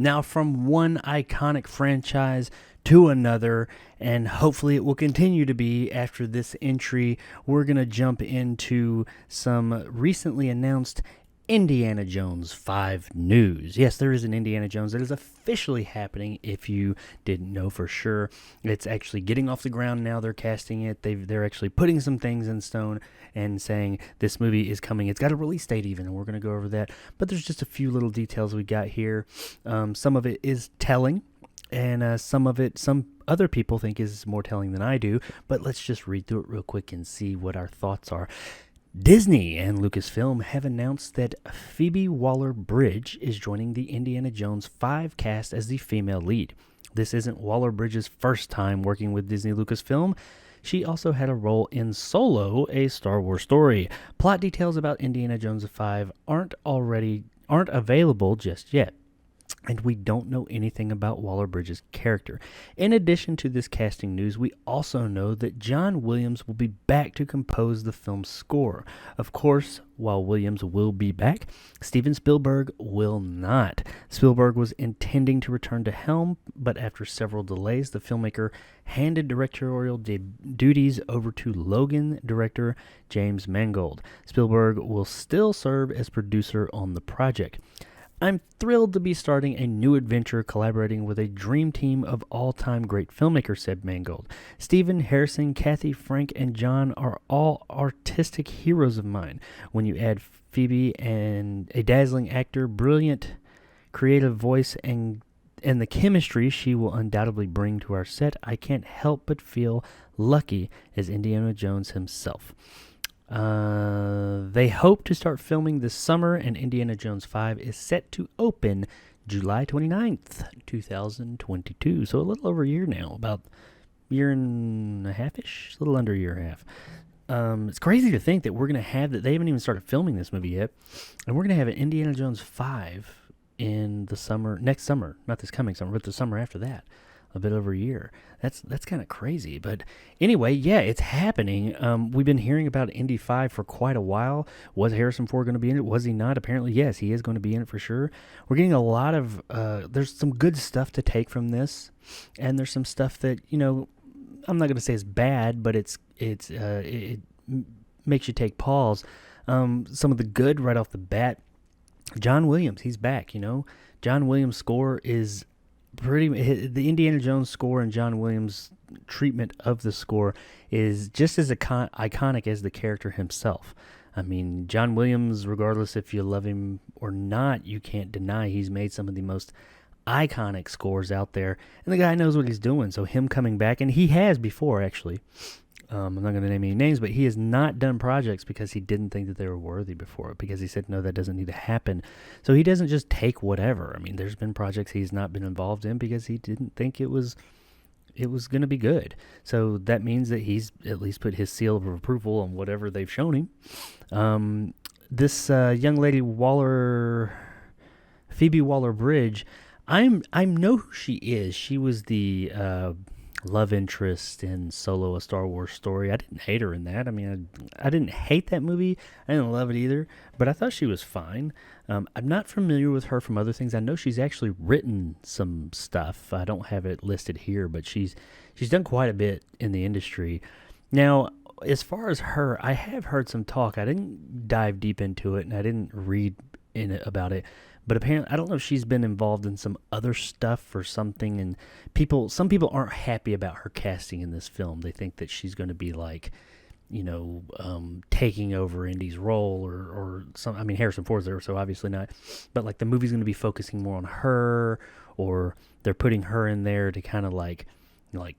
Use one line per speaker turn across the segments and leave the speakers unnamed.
Now, from one iconic franchise to another, and hopefully it will continue to be after this entry, we're going to jump into some recently announced Indiana Jones 5 news. Yes, there is an Indiana Jones that is officially happening. If you didn't know for sure, it's actually getting off the ground now. They're casting it. They're actually putting some things in stone and saying this movie is coming. It's got a release date even, and we're going to go over that. But there's just a few little details we got here. Some of it is telling, and some other people think is more telling than I do. But let's just read through it real quick and see what our thoughts are. Disney and Lucasfilm have announced that Phoebe Waller-Bridge is joining the Indiana Jones 5 cast as the female lead. This isn't Waller-Bridge's first time working with Disney Lucasfilm. She also had a role in Solo, a Star Wars story. Plot details about Indiana Jones 5 aren't available just yet, and we don't know anything about Waller-Bridge's character. In addition to this casting news, we also know that John Williams will be back to compose the film's score. Of course, while Williams will be back, Steven Spielberg will not. Spielberg was intending to return to helm, but after several delays, the filmmaker handed directorial duties over to Logan director James Mangold. Spielberg will still serve as producer on the project. I'm thrilled to be starting a new adventure collaborating with a dream team of all-time great filmmakers, said Mangold. Stephen, Harrison, Kathy, Frank, and John are all artistic heroes of mine. When you add Phoebe and a dazzling actor, brilliant creative voice, and the chemistry she will undoubtedly bring to our set, I can't help but feel lucky as Indiana Jones himself. They hope to start filming this summer, and Indiana Jones 5 is set to open July 29th, 2022. So a little over a year now, about a year and a half-ish, a little under a year and a half. It's crazy to think that we're going to have that. They haven't even started filming this movie yet, and we're going to have an Indiana Jones 5 in the summer, next summer, not this coming summer, but the summer after that. A bit over a year. That's kind of crazy. But anyway, yeah, it's happening. We've been hearing about Indy 5 for quite a while. Was Harrison Ford going to be in it? Was he not? Apparently, yes, he is going to be in it for sure. We're getting a lot of, there's some good stuff to take from this. And there's some stuff that, I'm not going to say it's bad, but it makes you take pause. Some of the good right off the bat, John Williams, he's back, John Williams' score is the Indiana Jones score and John Williams' treatment of the score is just as iconic as the character himself. I mean, John Williams, regardless if you love him or not, you can't deny he's made some of the most iconic scores out there, and the guy knows what he's doing. So him coming back, and he has before actually. I'm not going to name any names, but he has not done projects because he didn't think that they were worthy before, because he said, no, that doesn't need to happen. So he doesn't just take whatever. I mean, there's been projects he's not been involved in because he didn't think it was going to be good. So that means that he's at least put his seal of approval on whatever they've shown him. This young lady, Phoebe Waller-Bridge, I know who she is. She was the love interest in Solo, a Star Wars story. I didn't hate her in that. I mean, I didn't hate that movie. I didn't love it either, but I thought she was fine. I'm not familiar with her from other things. I know she's actually written some stuff. I don't have it listed here, but she's done quite a bit in the industry. Now, as far as her, I have heard some talk. I didn't dive deep into it, and I didn't read in it about it. But apparently, I don't know if she's been involved in some other stuff or something, and some people aren't happy about her casting in this film. They think that she's going to be like, taking over Indy's role or some. I mean, Harrison Ford's there, so obviously not. But like the movie's going to be focusing more on her, or they're putting her in there to kind of like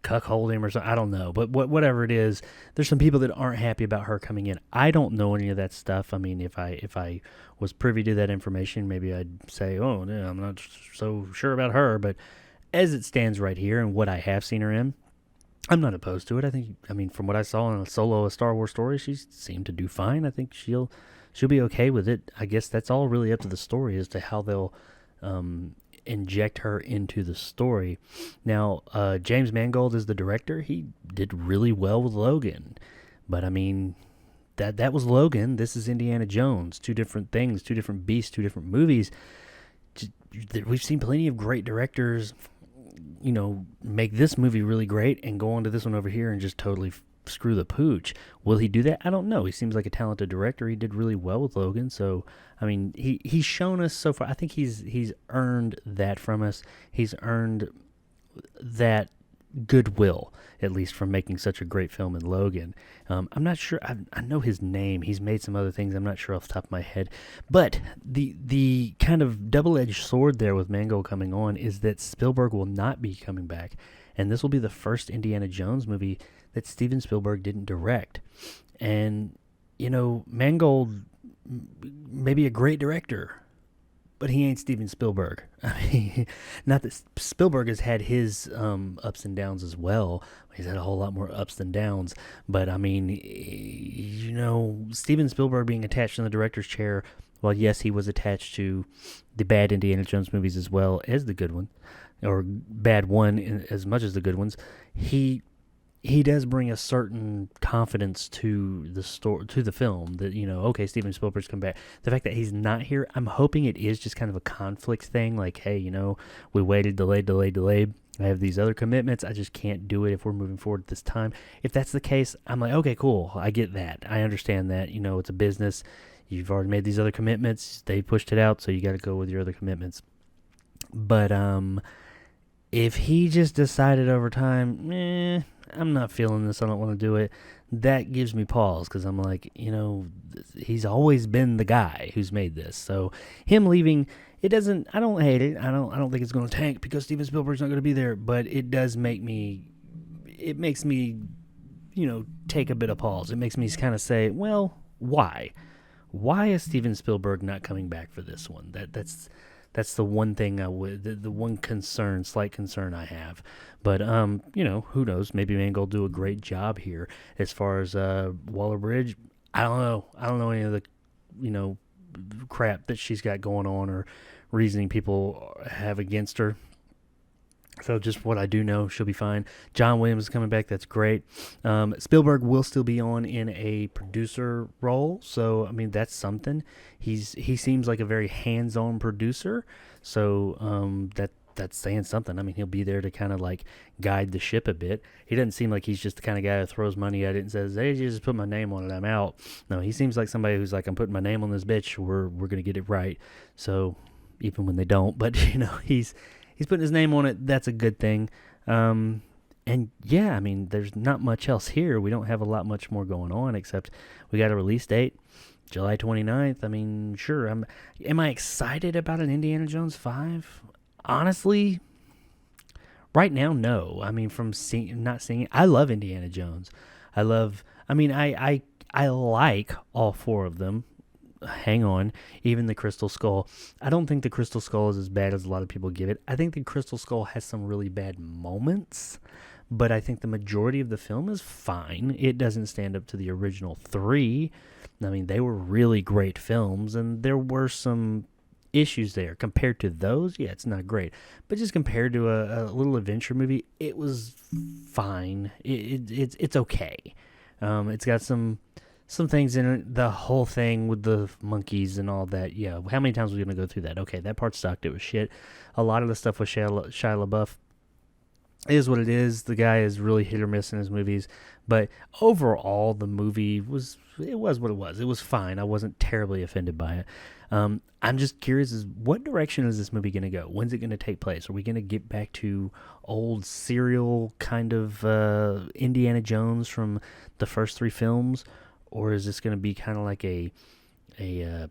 cuckold him or something. I don't know, but whatever it is, there's some people that aren't happy about her coming in. I don't know any of that stuff. I mean, if I was privy to that information, maybe I'd say, oh, yeah, I'm not so sure about her. But as it stands right here and what I have seen her in, I'm not opposed to it. I mean, from what I saw in Solo, a Star Wars story, she seemed to do fine. I think she'll be okay with it. I guess that's all really up to the story as to how they'll inject her into the story. Now, James Mangold is the director. He did really well with Logan, but I mean, that was Logan. This is Indiana Jones. Two different things, two different beasts, two different movies. we've seen plenty of great directors, make this movie really great and go on to this one over here and just totally screw the pooch. Will he do that? I don't know. He seems like a talented director. He did really well with Logan. So, I mean, he's shown us so far. I think he's earned that from us. He's earned that goodwill, at least from making such a great film in Logan. I'm not sure. I know his name. He's made some other things. I'm not sure off the top of my head. But the kind of double-edged sword there with Mangold coming on is that Spielberg will not be coming back. And this will be the first Indiana Jones movie that Steven Spielberg didn't direct. And, Mangold may be a great director, but he ain't Steven Spielberg. I mean, not that Spielberg has had his ups and downs as well. He's had a whole lot more ups than downs. But, I mean, Steven Spielberg being attached in the director's chair, well, yes, he was attached to the bad Indiana Jones movies as well as the good one, or bad one as much as the good ones. He does bring a certain confidence to the story, to the film, that, okay, Steven Spielberg's come back. The fact that he's not here, I'm hoping it is just kind of a conflict thing. Like, hey, we waited, delayed. I have these other commitments. I just can't do it if we're moving forward at this time. If that's the case, I'm like, okay, cool. I get that. I understand that. It's a business. You've already made these other commitments. They pushed it out, so you got to go with your other commitments. But if he just decided over time, I'm not feeling this, I don't want to do it, that gives me pause, because I'm like, he's always been the guy who's made this. So him leaving, I don't hate it. I don't think it's going to tank because Steven Spielberg's not going to be there, but it makes me, take a bit of pause. It makes me kind of say, well, why? Why is Steven Spielberg not coming back for this one? That's the one thing the one slight concern I have. But, who knows? Maybe Mangold do a great job here. As far as Waller-Bridge, I don't know. I don't know any of the, crap that she's got going on or reasoning people have against her. So just what I do know, she'll be fine. John Williams is coming back. That's great. Spielberg will still be on in a producer role. So, I mean, that's something. He seems like a very hands-on producer. So that's saying something. I mean, he'll be there to kind of like guide the ship a bit. He doesn't seem like he's just the kind of guy who throws money at it and says, hey, you just put my name on it, I'm out. No, he seems like somebody who's like, I'm putting my name on this bitch. We're going to get it right. So even when they don't, but, he's putting his name on it. That's a good thing. And yeah, I mean, there's not much else here. We don't have a lot much more going on, except we got a release date, July 29th. I mean, sure. Am I excited about an Indiana Jones 5? Honestly, right now, no. I mean, not seeing, I love Indiana Jones. I like all four of them. Hang on, even the Crystal Skull. I don't think the Crystal Skull is as bad as a lot of people give it. I think the Crystal Skull has some really bad moments, but I think the majority of the film is fine. It doesn't stand up to the original three. I mean, they were really great films, and there were some issues there. Compared to those, yeah, it's not great. But just compared to a little adventure movie, it was fine. It's okay. It's got some things in it. The whole thing with the monkeys and all that, yeah, how many times are we going to go through that? Okay, that part sucked. It was shit. A lot of the stuff with Shia LaBeouf is what it is. The guy is really hit or miss in his movies. But overall, the movie was what it was. It was fine. I wasn't terribly offended by it. I'm just curious, what direction is this movie going to go? When's it going to take place? Are we going to get back to old serial kind of Indiana Jones from the first three films? Or is this going to be kind of like a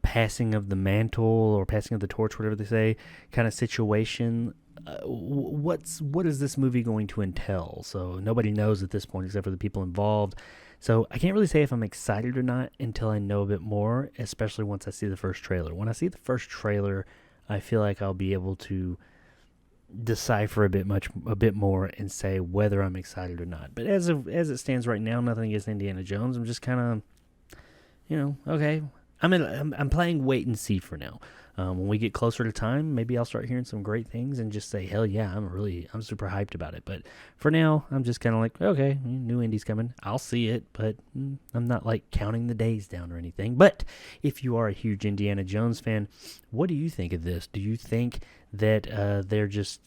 passing of the mantle or passing of the torch, whatever they say, kind of situation? What is this movie going to entail? So nobody knows at this point except for the people involved. So I can't really say if I'm excited or not until I know a bit more, especially once I see the first trailer. When I see the first trailer, I feel like I'll be able to decipher a bit more and say whether I'm excited or not. But as it stands right now, nothing against Indiana Jones. I'm just kind of, okay, I'm playing wait and see for now. When we get closer to time, maybe I'll start hearing some great things and just say, hell yeah, I'm super hyped about it. But for now, I'm just kind of like, okay, new indie's coming. I'll see it, but I'm not like counting the days down or anything. But if you are a huge Indiana Jones fan, what do you think of this? Do you think that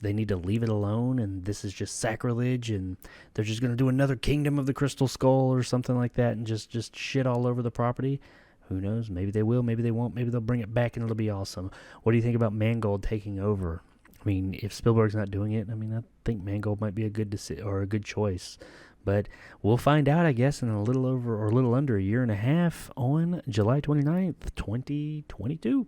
they need to leave it alone and this is just sacrilege and they're just going to do another Kingdom of the Crystal Skull or something like that and just shit all over the property? Who knows? Maybe they will. Maybe they won't. Maybe they'll bring it back and it'll be awesome. What do you think about Mangold taking over? I mean, if Spielberg's not doing it, I mean, I think Mangold might be a good choice. But we'll find out, I guess, in a little under a year and a half on July 29th, 2022.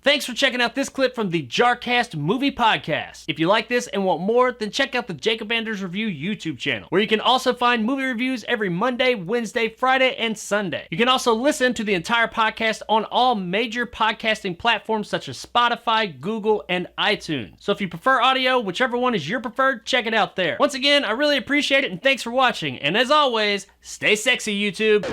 Thanks for checking out this clip from the Jarcast Movie Podcast. If you like this and want more, then check out the Jacob Anders Review YouTube channel, where you can also find movie reviews every Monday, Wednesday, Friday, and Sunday. You can also listen to the entire podcast on all major podcasting platforms such as Spotify, Google, and iTunes. So if you prefer audio, whichever one is your preferred, check it out there. Once again, I really appreciate it, and thanks for watching. And as always, stay sexy, YouTube.